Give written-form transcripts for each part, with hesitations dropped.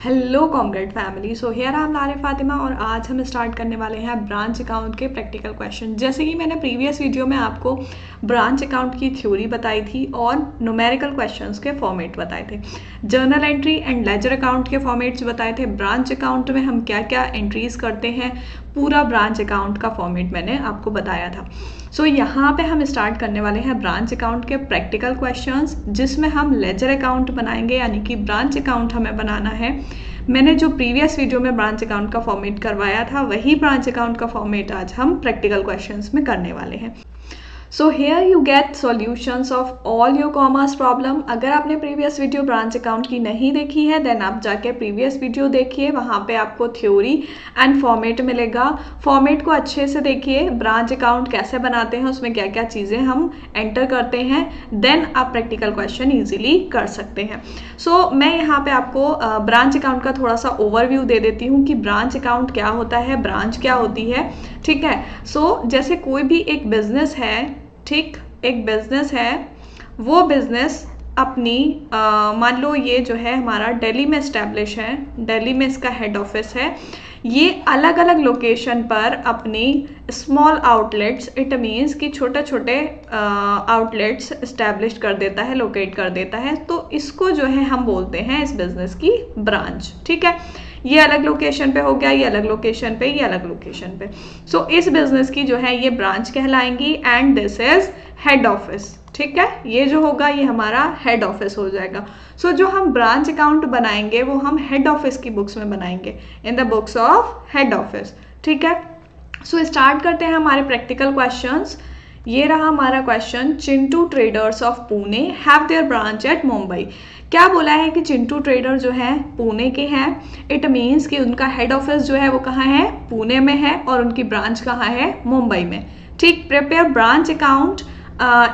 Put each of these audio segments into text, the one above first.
Hello comrade family. So here I am लारे फातिमा और आज हम स्टार्ट करने वाले हैं ब्रांच अकाउंट के प्रैक्टिकल क्वेश्चन। जैसे कि मैंने प्रीवियस वीडियो में आपको ब्रांच अकाउंट की थ्योरी बताई थी और न्यूमेरिकल क्वेश्चंस के फॉर्मेट बताए थे, journal entry and ledger account के फॉर्मेट्स बताए थे, ब्रांच अकाउंट में हम क्या क्या एंट्रीज करते हैं, पूरा ब्रांच अकाउंट का फॉर्मेट मैंने आपको बताया था। सो यहाँ पे हम स्टार्ट करने वाले हैं ब्रांच अकाउंट के प्रैक्टिकल क्वेश्चंस, जिसमें हम लेजर अकाउंट बनाएंगे, यानी कि ब्रांच अकाउंट हमें बनाना है। मैंने जो प्रीवियस वीडियो में ब्रांच अकाउंट का फॉर्मेट करवाया था, वही ब्रांच अकाउंट का फॉर्मेट आज हम प्रैक्टिकल क्वेश्चंस में करने वाले हैं। So here you get solutions of all your commerce problem. अगर आपने प्रीवियस वीडियो ब्रांच अकाउंट की नहीं देखी है, देन आप जाके प्रीवियस वीडियो देखिए, वहाँ पे आपको थ्योरी एंड फॉर्मेट मिलेगा। फॉर्मेट को अच्छे से देखिए, ब्रांच अकाउंट कैसे बनाते हैं, उसमें क्या क्या चीज़ें हम एंटर करते हैं, देन आप प्रैक्टिकल क्वेश्चन ईजिली कर सकते हैं। सो मैं यहाँ पे आपको ब्रांच अकाउंट का थोड़ा सा ओवरव्यू दे देती हूँ कि ब्रांच अकाउंट क्या होता है, ब्रांच क्या होती है। ठीक है। सो जैसे कोई भी एक बिजनेस है, ठीक, एक बिजनेस है, वो बिजनेस अपनी मान लो ये जो है हमारा दिल्ली में इस्टेब्लिश है, दिल्ली में इसका हेड ऑफिस है। ये अलग अलग लोकेशन पर अपनी स्मॉल आउटलेट्स, इट मीन्स कि छोटे छोटे आउटलेट्स इस्टेब्लिश कर देता है, लोकेट कर देता है। तो इसको जो है हम बोलते हैं इस बिजनेस की ब्रांच। ठीक है। ये अलग लोकेशन पे हो गया, ये अलग लोकेशन पे, ये अलग लोकेशन पे। सो इस बिजनेस की जो है ये ब्रांच कहलाएंगी and this is head office. ठीक है। ये जो होगा ये हमारा हेड ऑफिस हो जाएगा। सो जो हम ब्रांच अकाउंट बनाएंगे वो हम हेड ऑफिस की बुक्स में बनाएंगे, इन the books of head office. ठीक है। सो स्टार्ट करते हैं हमारे प्रैक्टिकल क्वेश्चंस। ये रहा हमारा question, Chintu traders of Pune have their branch at Mumbai. क्या बोला है कि चिंटू ट्रेडर जो है पुणे के हैं। इट मीन्स कि उनका हेड ऑफिस जो है वो कहाँ है, पुणे में है, और उनकी ब्रांच कहाँ है, मुंबई में। ठीक। प्रिपेयर ब्रांच अकाउंट,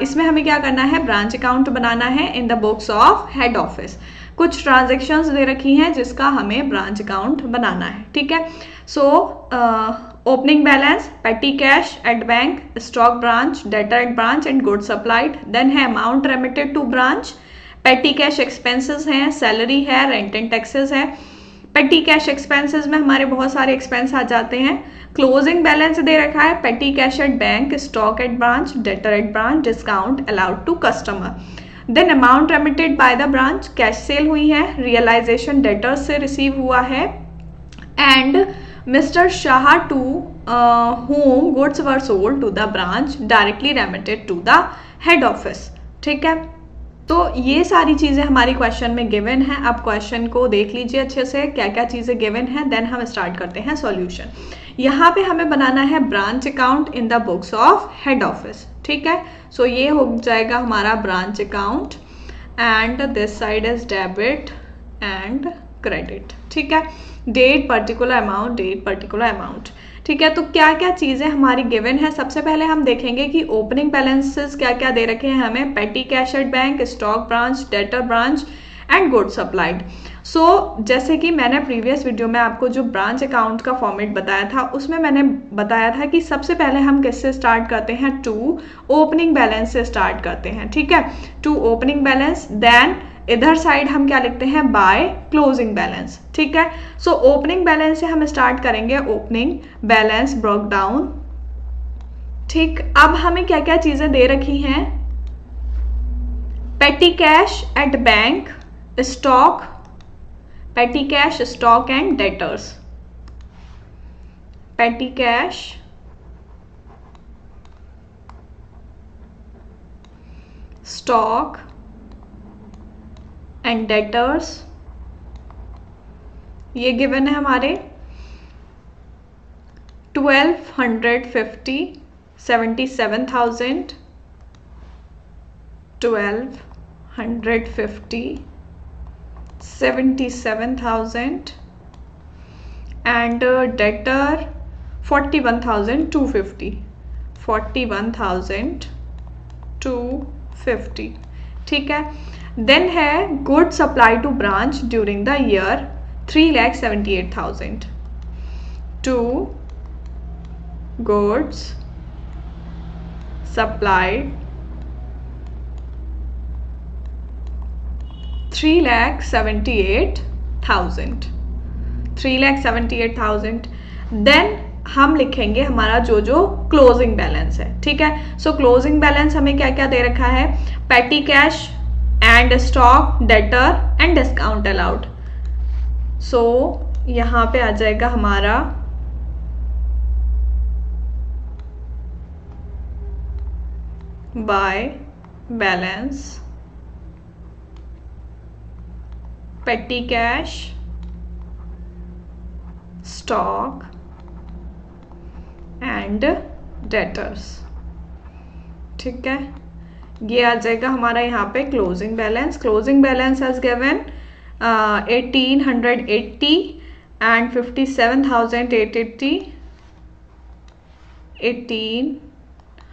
इसमें हमें क्या करना है, ब्रांच अकाउंट बनाना है इन the books of head office. कुछ ट्रांजेक्शन्स दे रखी हैं जिसका हमें ब्रांच अकाउंट बनाना है। ठीक है। So opening balance, petty cash at bank, stock branch, debtor at branch and goods supplied. Then है amount remitted to branch, petty cash expenses हैं, सैलरी है, रेंट एंड टैक्सेस है। पेटी कैश एक्सपेंसेस में हमारे बहुत सारे एक्सपेंस आ जाते हैं। क्लोजिंग बैलेंस दे रखा है, petty cash at bank, stock at branch, debtor at branch, discount allowed to customer. Then amount remitted by the branch, cash sale हुई है, रियलाइजेशन डेटर्स से रिसीव हुआ है, and mister Shah to whom goods were sold to the branch directly remitted to the head office। ठीक है। तो ये सारी चीज़ें हमारी क्वेश्चन में गिवन है। आप क्वेश्चन को देख लीजिए अच्छे से, क्या क्या चीज़ें गिवन है, देन हम स्टार्ट करते हैं सॉल्यूशन। यहाँ पे हमें बनाना है branch account in the books of head office. ठीक है। सो ये हो जाएगा हमारा branch account and this side is debit and credit. ठीक है। Date particular amount, date particular amount. ठीक है। तो क्या क्या चीज़ें हमारी गिवन है, सबसे पहले हम देखेंगे कि ओपनिंग बैलेंसेस क्या क्या दे रखे हैं हमें, petty cash at bank, stock branch, debtor branch and goods supplied. So जैसे कि मैंने प्रीवियस वीडियो में आपको जो ब्रांच अकाउंट का फॉर्मेट बताया था, उसमें मैंने बताया था कि सबसे पहले हम किससे स्टार्ट करते हैं, टू ओपनिंग बैलेंस से स्टार्ट करते हैं। ठीक है। टू ओपनिंग बैलेंस, देन इधर साइड हम क्या लिखते हैं, बाय क्लोजिंग बैलेंस। ठीक है। सो ओपनिंग बैलेंस से हम स्टार्ट करेंगे, ओपनिंग बैलेंस ब्रोक डाउन। ठीक। अब हमें क्या क्या चीजें दे रखी हैं, पेटी कैश एट बैंक, स्टॉक, पेटी कैश, स्टॉक एंड डेटर्स। पेटी कैश, स्टॉक एंड डेटर्स, ये गिवन है हमारे 1250, 77,000, 1250, 77,000 एंड डेटर 41,250, 41,250। ठीक है। देन है good supply to branch during the year 3,78,000, to goods supplied 3,78,000। 3,78,000। Then हम लिखेंगे हमारा जो जो क्लोजिंग बैलेंस है, ठीक है। सो क्लोजिंग बैलेंस हमें क्या क्या दे रखा है, petty cash and stock, debtor and discount allowed. So यहाँ पे आ जाएगा हमारा by balance, petty cash, stock and debtors, ठीक है। ये आ जाएगा हमारा यहाँ पे closing balance. Closing balance has given 1880 and 57,880,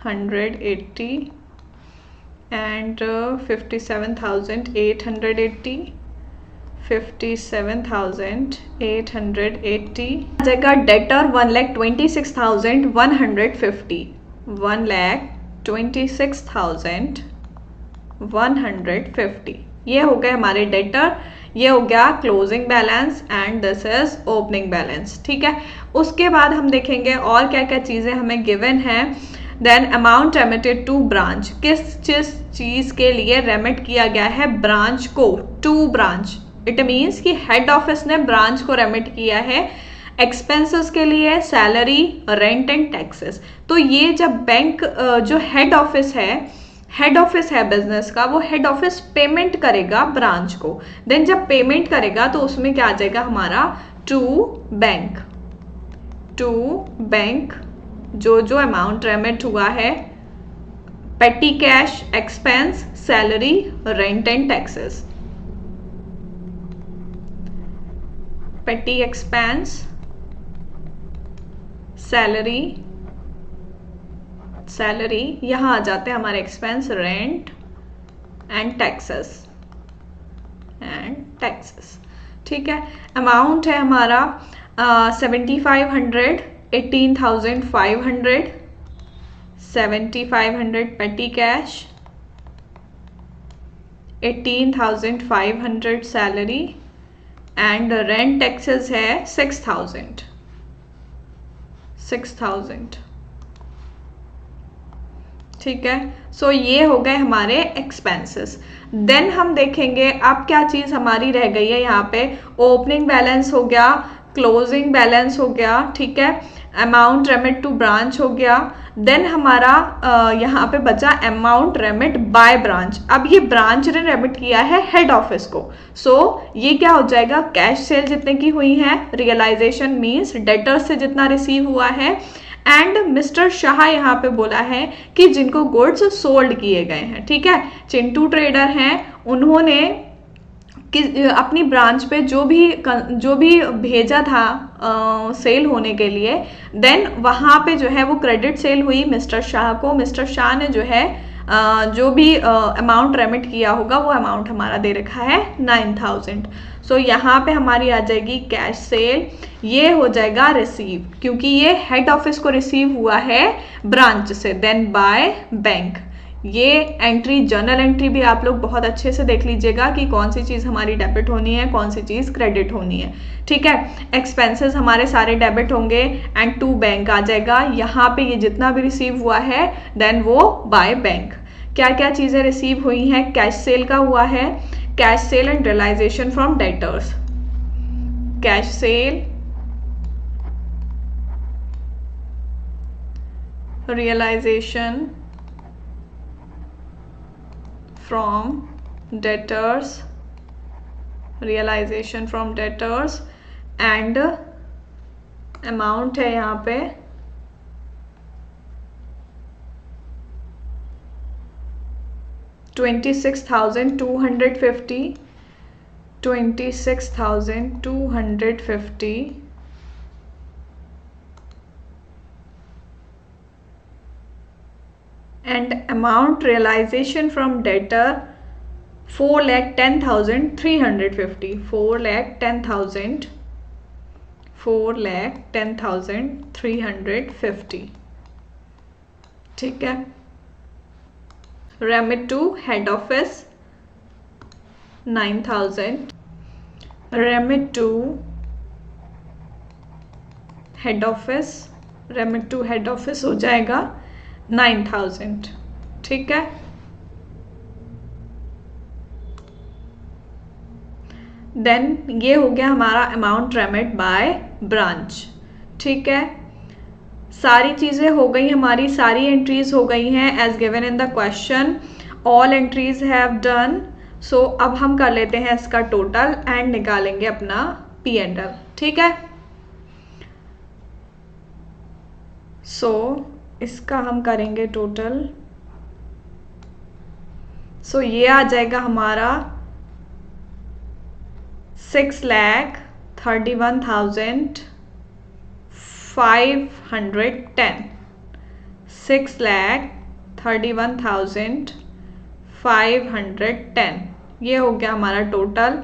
1880 and 57,880, 57,880 जगह डेटर 1,26,150, 1,26,150, ये हो गए हमारे डेटर, ये हो गया closing balance and this is opening balance, ठीक है। उसके बाद हम देखेंगे और क्या क्या चीज़ें हमें गिवन है। Then amount remitted to branch, किस चीज के लिए रेमिट किया गया है ब्रांच को, टू ब्रांच। इट मीन्स कि हेड ऑफिस ने ब्रांच को रेमिट किया है एक्सपेंसेस के लिए, सैलरी, रेंट एंड टैक्सेस। तो ये जब बैंक जो हेड ऑफिस है बिजनेस का, वो हेड ऑफिस पेमेंट करेगा ब्रांच को। देन जब पेमेंट करेगा तो उसमें क्या आ जाएगा हमारा टू बैंक जो जो अमाउंट रेमिट हुआ है, petty cash, expense, salary, rent and taxes. पेटी एक्सपेंस, सैलरी, यहां आ जाते हैं हमारे एक्सपेंस, रेंट एंड टैक्सेस, ठीक है। अमाउंट है हमारा 7,500, 18,500, 7,500 पेटी cash, 18,500 salary and rent taxes है 6,000, ठीक है। सो ये हो गए हमारे एक्सपेंसेस। देन हम देखेंगे अब क्या चीज हमारी रह गई है यहाँ पे, ओपनिंग बैलेंस हो गया, क्लोजिंग बैलेंस हो गया, ठीक है, अमाउंट रेमिट टू ब्रांच हो गया। देन हमारा यहाँ पे बचा अमाउंट रेमिट बाय ब्रांच। अब ये ब्रांच ने रेमिट किया है हेड ऑफिस को, सो ये क्या हो जाएगा, कैश सेल जितने की हुई है, रियलाइजेशन मीन्स डेटर्स से जितना रिसीव हुआ है, एंड मिस्टर शाह यहाँ पे बोला है कि जिनको गुड्स सोल्ड किए गए हैं, ठीक है। चिंटू ट्रेडर हैं, उन्होंने कि अपनी ब्रांच पे जो भी भेजा था सेल होने के लिए, देन वहाँ पे जो है वो क्रेडिट सेल हुई मिस्टर शाह को। मिस्टर शाह ने जो है जो भी अमाउंट रेमिट किया होगा वो अमाउंट हमारा दे रखा है 9,000। सो यहाँ पे हमारी आ जाएगी कैश सेल, ये हो जाएगा रिसीव क्योंकि ये हेड ऑफिस को रिसीव हुआ है ब्रांच से। देन बाय बैंक, ये एंट्री जर्नल एंट्री भी आप लोग बहुत अच्छे से देख लीजिएगा कि कौन सी चीज़ हमारी डेबिट होनी है, कौन सी चीज़ क्रेडिट होनी है, ठीक है। एक्सपेंसेस हमारे सारे डेबिट होंगे एंड टू बैंक आ जाएगा। यहाँ पे ये जितना भी रिसीव हुआ है देन वो बाय बैंक। क्या क्या चीज़ें रिसीव हुई हैं, कैश सेल का हुआ है, cash sale and realisation from debtors, cash sale, realisation from debtors, realization from debtors and amount है यहाँ पे 26,250, 26,250 and amount realization from debtor 4,10,350, 4,10,350, ठीक है। Remit to head office 9,000, remit to head office, remit to head office हो जाएगा 9000, ठीक है। Then ये हो गया हमारा अमाउंट रेमिट बाय ब्रांच, ठीक है। सारी चीज़ें हो गई हमारी, सारी एंट्रीज हो गई हैं as given in the question, all entries have done. सो अब हम कर लेते हैं इसका टोटल एंड निकालेंगे अपना P&L, ठीक है। सो इसका हम करेंगे टोटल। सो ये आ जाएगा हमारा 6,31,510, 6,31,510, ये हो गया हमारा टोटल,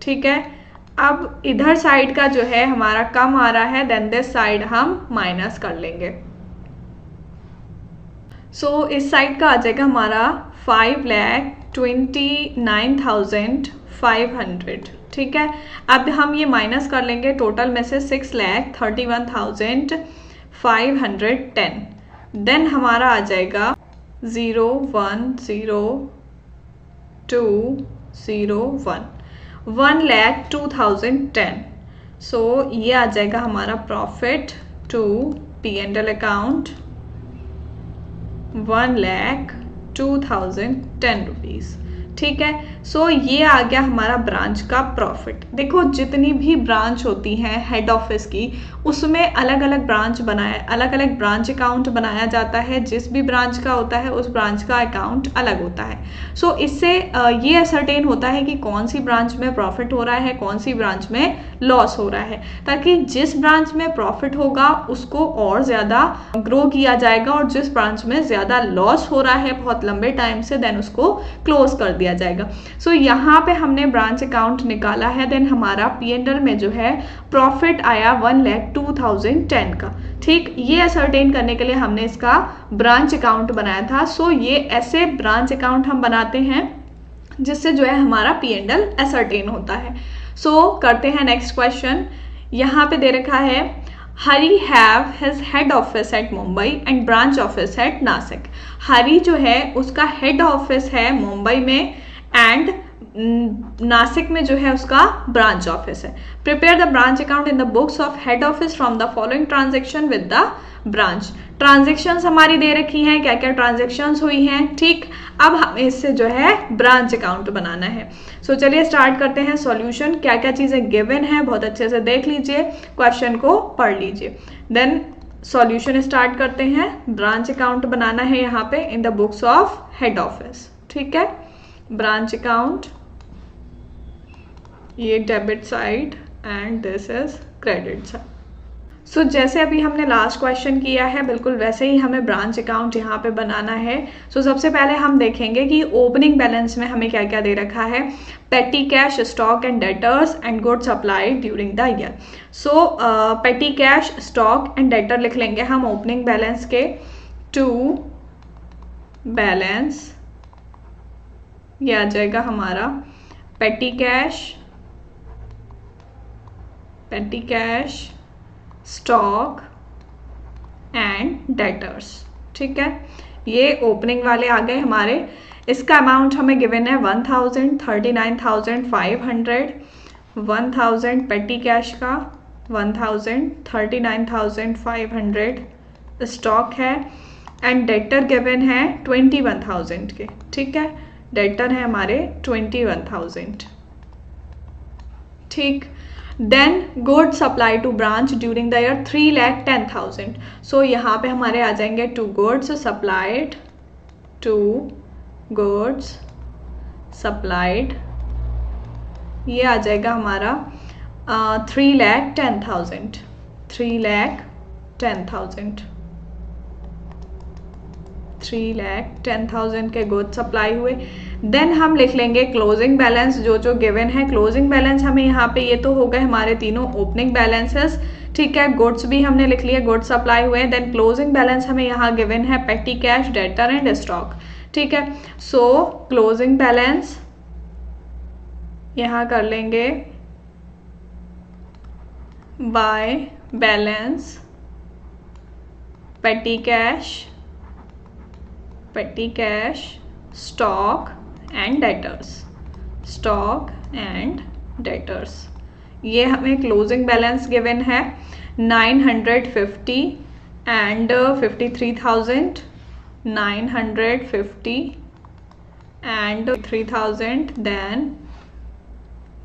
ठीक है। अब इधर साइड का जो है हमारा कम आ रहा है, देन दिस साइड हम माइनस कर लेंगे। सो इस साइड का आ जाएगा हमारा 5,29,500, ठीक है। अब हम ये माइनस कर लेंगे टोटल में से 6,31,510, देन हमारा आ जाएगा 0,1,0,2,0,1, 1,02,010। सो ये आ जाएगा हमारा profit to P&L account 1,02,010 rupees, ठीक है। सो ये आ गया हमारा ब्रांच का प्रॉफिट। देखो जितनी भी ब्रांच होती हैं हेड ऑफिस की, उसमें अलग अलग ब्रांच अकाउंट बनाया जाता है। जिस भी ब्रांच का होता है उस ब्रांच का अकाउंट अलग होता है। सो इससे ये असरटेन होता है कि कौन सी ब्रांच में प्रॉफिट हो रहा है, कौन सी ब्रांच में लॉस हो रहा है, ताकि जिस ब्रांच में प्रॉफिट होगा उसको और ज़्यादा ग्रो किया जाएगा, और जिस ब्रांच में ज़्यादा लॉस हो रहा है बहुत लंबे टाइम से, देन उसको क्लोज कर दिया जाएगा। सो यहाँ पे हमने ब्रांच अकाउंट निकाला है, देन हमारा P&L में जो है प्रॉफिट आया 1,02,010 का, ठीक। ये असरटेन करने के लिए हमने इसका ब्रांच अकाउंट बनाया था। सो ये ऐसे ब्रांच अकाउंट हम बनाते हैं जिससे जो है हमारा P&L असरटेन होता है। सो करते हैं नेक्स्ट क्वेश्चन। यहाँ पे दे रखा है Hari have his head office at Mumbai and branch office at Nashik. Hari जो है उसका हेड ऑफिस है मुंबई में एंड नासिक में जो है उसका ब्रांच ऑफिस है। Prepare the branch account in the books of head office from the following transaction with the branch. Transactions हमारी दे रखी हैं, क्या क्या ट्रांजेक्शन्स हुई हैं, ठीक। अब हमें इससे जो है ब्रांच अकाउंट बनाना है। सो चलिए स्टार्ट करते हैं सॉल्यूशन। क्या क्या चीज़ें गिवन है बहुत अच्छे से देख लीजिए, क्वेश्चन को पढ़ लीजिए, देन सॉल्यूशन स्टार्ट करते हैं। ब्रांच अकाउंट बनाना है यहाँ पे in the books of head office, ठीक है। ब्रांच अकाउंट, ये debit side and this is credit side. So जैसे अभी हमने लास्ट क्वेश्चन किया है बिल्कुल वैसे ही हमें ब्रांच अकाउंट यहाँ पे बनाना है। सो सबसे पहले हम देखेंगे कि ओपनिंग बैलेंस में हमें क्या क्या दे रखा है। Petty cash, stock and debtors and goods supplied during the year. सो पेटी कैश, स्टॉक एंड डेटर लिख लेंगे हम ओपनिंग बैलेंस के। टू बैलेंस, ये आ जाएगा हमारा पेटी कैश, स्टॉक एंड डेटर्स, ठीक है। ये ओपनिंग वाले आ गए हमारे। इसका अमाउंट हमें गिवन है 1,000, 39,500, 1,000 पेटी कैश का, 1,000, 39,500 स्टॉक है एंड डेटर गिवन है 21,000 के, ठीक है। डेटर है हमारे 21,000, ठीक। Then goods supply to branch during the year 3,10,000। So यहाँ पे हमारे आ जाएंगे टू गुड्स सप्लाइड, ये आ जाएगा हमारा 3,10,000, 3,10,000 के गुड्स सप्लाई हुए। देन हम लिख लेंगे क्लोजिंग बैलेंस जो गिवन है। क्लोजिंग बैलेंस हमें यहाँ पे, ये तो हो गए हमारे तीनों ओपनिंग बैलेंसेस, ठीक है। गुड्स भी हमने लिख लिया, गुड्स सप्लाई हुए। देन क्लोजिंग बैलेंस हमें यहाँ गिवन है petty cash, debtor and stock, ठीक है। सो क्लोजिंग बैलेंस यहाँ कर लेंगे by balance, petty cash, stock and debtors। ये हमें क्लोजिंग बैलेंस गिवन है 950 एंड 53,000, 950 and 3,000, then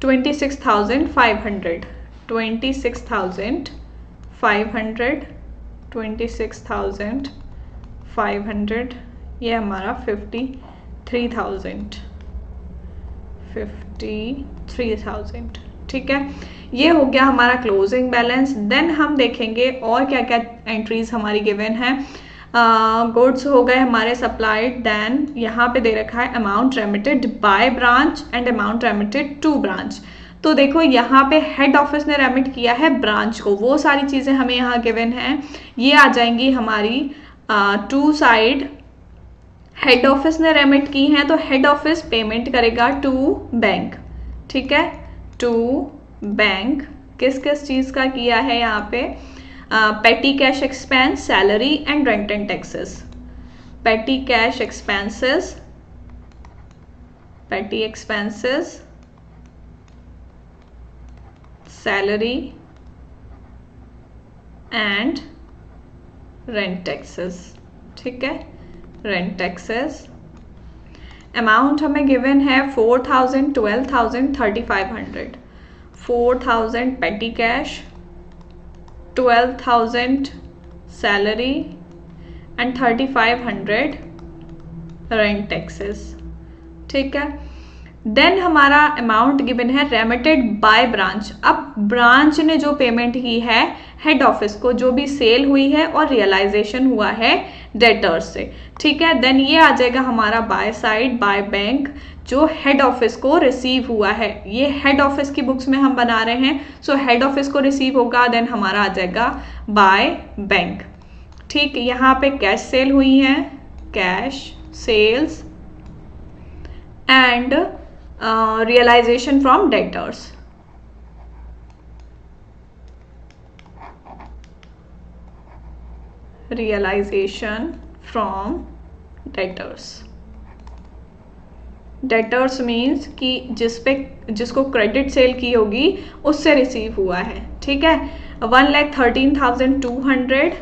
26,500, 26,500, ये हमारा 53,000, ठीक है। ये हो गया हमारा क्लोजिंग बैलेंस। देन हम देखेंगे और क्या क्या एंट्रीज हमारी गिवन है। गुड्स हो गए हमारे सप्लाइड, देन यहाँ पे दे रखा है amount remitted by branch and amount remitted to branch. तो देखो यहाँ पे हेड ऑफिस ने रेमिट किया है ब्रांच को, वो सारी चीज़ें हमें यहाँ गिवन है, ये आ जाएंगी हमारी टू साइड। हेड ऑफिस ने रेमिट की हैं तो हेड ऑफिस पेमेंट करेगा टू बैंक, ठीक है, टू बैंक। किस किस चीज़ का किया है यहाँ पे, petty cash expense, salary and rent and taxes. Petty cash expenses, petty expenses, salary and rent taxes, ठीक है, रेंट टैक्सेस। अमाउंट हमें गिवन है 4,000, 12,000, 3,500। 4,000 petty cash, 12,000 salary and 3,500 rent taxes, ठीक है। देन हमारा अमाउंट गिवन है रेमिटेड बाय ब्रांच। अब branch ने जो पेमेंट की है हेड ऑफिस को, जो भी सेल हुई है और रियलाइजेशन हुआ है डेटर्स से, ठीक है। देन ये आ जाएगा हमारा बाय साइड, बाय बैंक, जो हेड ऑफिस को रिसीव हुआ है। ये हेड ऑफिस की बुक्स में हम बना रहे हैं, सो हेड ऑफिस को रिसीव होगा, देन हमारा आ जाएगा बाय बैंक, ठीक। यहाँ पे कैश सेल हुई है, cash sales and realisation from debtors, realisation from debtors. Debtors means कि जिसको क्रेडिट सेल की होगी उससे रिसीव हुआ है, ठीक है। 1,13,200,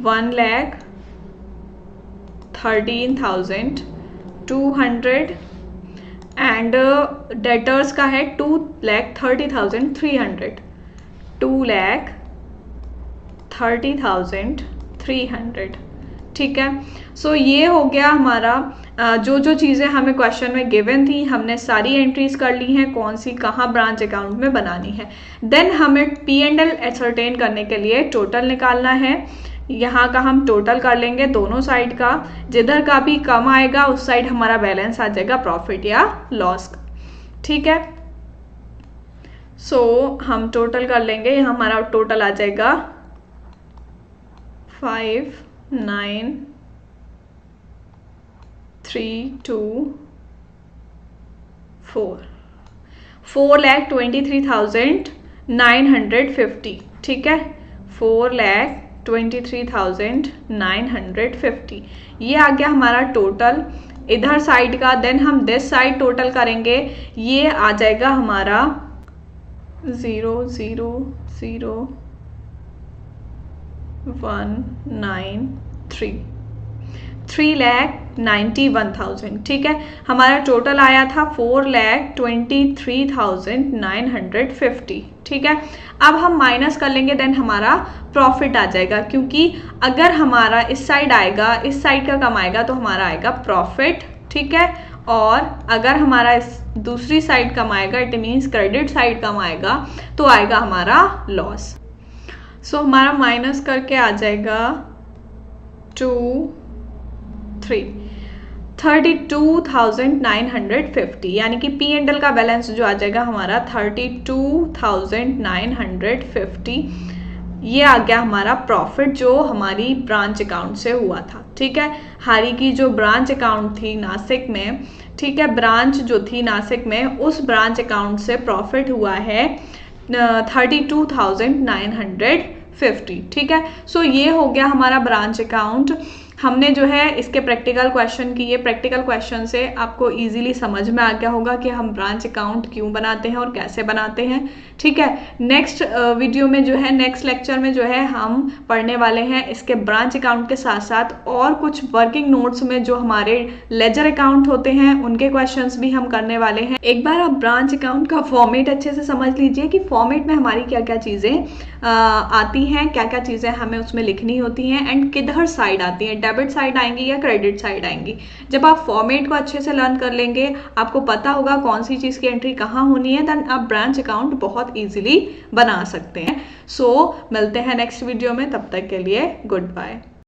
1,13,200 एंड डेटर्स का है 2,30,300, 2,30,300, ठीक है। सो ये हो गया हमारा जो जो चीज़ें हमें क्वेश्चन में गिवन थी, हमने सारी एंट्रीज कर ली हैं, कौन सी कहाँ ब्रांच अकाउंट में बनानी है। देन हमें P&L एसरटेन करने के लिए टोटल निकालना है। यहाँ का हम टोटल कर लेंगे दोनों साइड का, जिधर का भी कम आएगा उस साइड हमारा बैलेंस आ जाएगा प्रॉफिट या लॉस का, ठीक है। सो हम टोटल कर लेंगे, यहाँ हमारा टोटल आ जाएगा 5,9,3,2,4, 4,23,950, ठीक है, 4,23,950, ये आ गया हमारा टोटल इधर साइड का। देन हम दिस साइड टोटल करेंगे, ये आ जाएगा हमारा 0,0,0,193, 3,91,000, ठीक है। हमारा टोटल आया था 4,23,950, ठीक है। अब हम माइनस कर लेंगे, देन हमारा प्रॉफिट आ जाएगा, क्योंकि अगर हमारा इस साइड आएगा, इस साइड का कम आएगा तो हमारा आएगा प्रॉफिट, ठीक है। और अगर हमारा इस दूसरी साइड कम आएगा, इट मीन्स क्रेडिट साइड कम आएगा, तो आएगा हमारा लॉस। सो हमारा माइनस करके आ जाएगा 32,950, यानी कि P&L का बैलेंस जो आ जाएगा हमारा 32,950, ये आ गया हमारा प्रॉफिट जो हमारी ब्रांच अकाउंट से हुआ था, ठीक है। हारी की जो ब्रांच अकाउंट थी नासिक में, ठीक है, ब्रांच जो थी नासिक में, उस ब्रांच अकाउंट से प्रॉफिट हुआ है 32,950। ठीक है, सो ये हो गया हमारा ब्रांच अकाउंट। हमने जो है इसके प्रैक्टिकल क्वेश्चन किए। प्रैक्टिकल क्वेश्चन से आपको इजीली समझ में आ गया होगा कि हम ब्रांच अकाउंट क्यों बनाते हैं और कैसे बनाते हैं। ठीक है, नेक्स्ट वीडियो में जो है, नेक्स्ट लेक्चर में जो है हम पढ़ने वाले हैं इसके ब्रांच अकाउंट के साथ साथ और कुछ वर्किंग नोट्स में जो हमारे लेजर अकाउंट होते हैं उनके क्वेश्चंस भी हम करने वाले हैं। एक बार आप ब्रांच अकाउंट का फॉर्मेट अच्छे से समझ लीजिए कि फॉर्मेट में हमारी क्या क्या चीज़ें आती हैं, क्या क्या चीज़ें हमें उसमें लिखनी होती हैं एंड किधर साइड आती हैं, डेबिट साइड आएंगी या क्रेडिट साइड आएंगी। जब आप फॉर्मेट को अच्छे से लर्न कर लेंगे, आपको पता होगा कौन सी चीज़ की एंट्री कहाँ होनी है, देन आप ब्रांच अकाउंट बहुत ईजिली बना सकते हैं। सो मिलते हैं नेक्स्ट वीडियो में, तब तक के लिए गुड बाय।